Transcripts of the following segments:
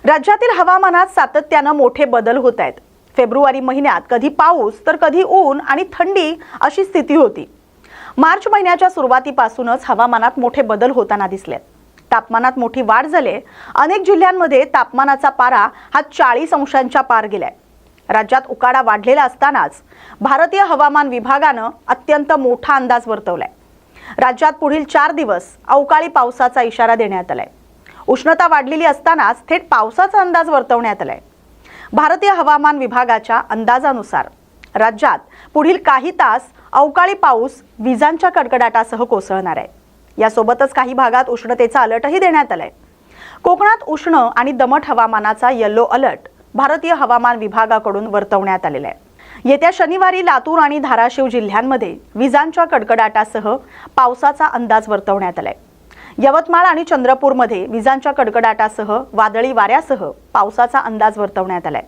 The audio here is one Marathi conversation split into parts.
राज्यातील हवामानात सातत्याने मोठे बदल होत आहेत। फेब्रुवारी महिन्यात कधी पाऊस तर कधी ऊन आणि थंडी अशी स्थिती होती। मार्च महिन्याच्या सुरुवातीपासूनच हवामानात मोठे बदल होताना दिसलेत। तापमानात मोठी वाढ झाली। अनेक जिल्ह्यांमध्ये तापमानाचा पारा हा 40 अंशांच्या पार गेलाय। राज्यात उकाडा वाढलेला असतानाच भारतीय हवामान विभागाने अत्यंत मोठा अंदाज वर्तवलाय। राज्यात पुढील 4 दिवस अवकाळी पावसाचा इशारा देण्यात आलाय। उष्णता वाढलेली असतानाच थेट पावसाचा अंदाज वर्तवण्यात आलाय। भारतीय हवामान विभागाच्या अंदाजानुसार राज्यात पुढील काही तास अवकाळी पाऊस विजांच्या कडकडाटासह कोसळणार आहे। यासोबतच काही भागात उष्णतेचा अलर्टही देण्यात आलाय। कोकणात उष्ण आणि दमट हवामानाचा येलो अलर्ट भारतीय हवामान विभागाकडून वर्तवण्यात आलेला आहे। येत्या शनिवारी लातूर आणि धाराशिव जिल्ह्यांमध्ये विजांच्या कडकडाटासह पावसाचा अंदाज वर्तवण्यात आलाय। यवतमाळ आणि चंद्रपूरमध्ये विजांच्या कडकडाटासह वादळी वाऱ्यासह पावसाचा अंदाज वर्तवण्यात आलाय।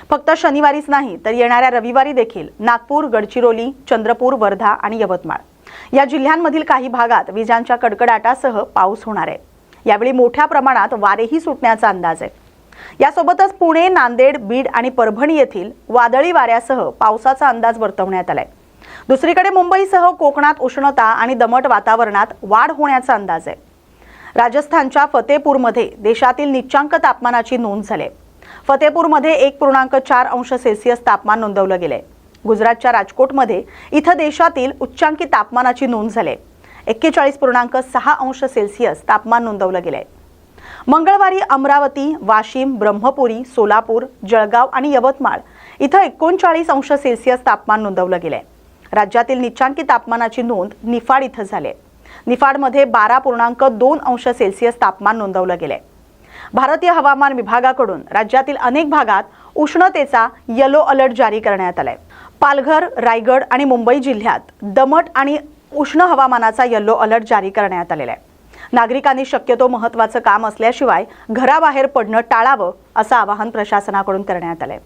फक्त शनिवारीच नाही तर येणाऱ्या रविवारी देखील नागपूर, गडचिरोली, चंद्रपूर, वर्धा आणि यवतमाळ या जिल्ह्यांमधील काही भागात विजांच्या कडकडाटासह पाऊस होणार आहे। यावेळी मोठ्या प्रमाणात वारेही सुटण्याचा अंदाज आहे। यासोबतच पुणे, नांदेड, बीड आणि परभणी येथील वादळी वाऱ्यासह पावसाचा अंदाज वर्तवण्यात आलाय। दुसरीकडे मुंबईसह कोकणात उष्णता आणि दमट वातावरणात वाढ होण्याचा अंदाज आहे। राजस्थानच्या फतेपूरमध्ये देशातील निच्चांक तापमानाची नोंद झाली। फतेपूरमध्ये 1.4 अंश सेल्सिअस तापमान नोंदवलं गेलंय। गुजरातच्या राजकोटमध्ये इथं देशातील उच्चांकी तापमानाची नोंद झाली। 41.6 अंश सेल्सिअस तापमान नोंदवलं गेलंय। मंगळवारी अमरावती, वाशिम, ब्रह्मपुरी, सोलापूर, जळगाव आणि यवतमाळ इथं 39 अंश सेल्सिअस तापमान नोंदवलं गेलंय। राज्यातील निच्चांकी तापमानाची नोंद निफाड इथं झाली। निफाडमध्ये 12.2 अंश सेल्सिअस तापमान नोंदवलं गेलंय। भारतीय हवामान विभागाकडून राज्यातील अनेक भागात उष्णतेचा येलो अलर्ट जारी करण्यात आलाय। पालघर, रायगड आणि मुंबई जिल्ह्यात दमट आणि उष्ण हवामानाचा येलो अलर्ट जारी करण्यात आलेला आहे। नागरिकांनी शक्यतो महत्त्वाचं काम असल्याशिवाय घराबाहेर पडणं टाळावं असं आवाहन प्रशासनाकडून करण्यात आलंय।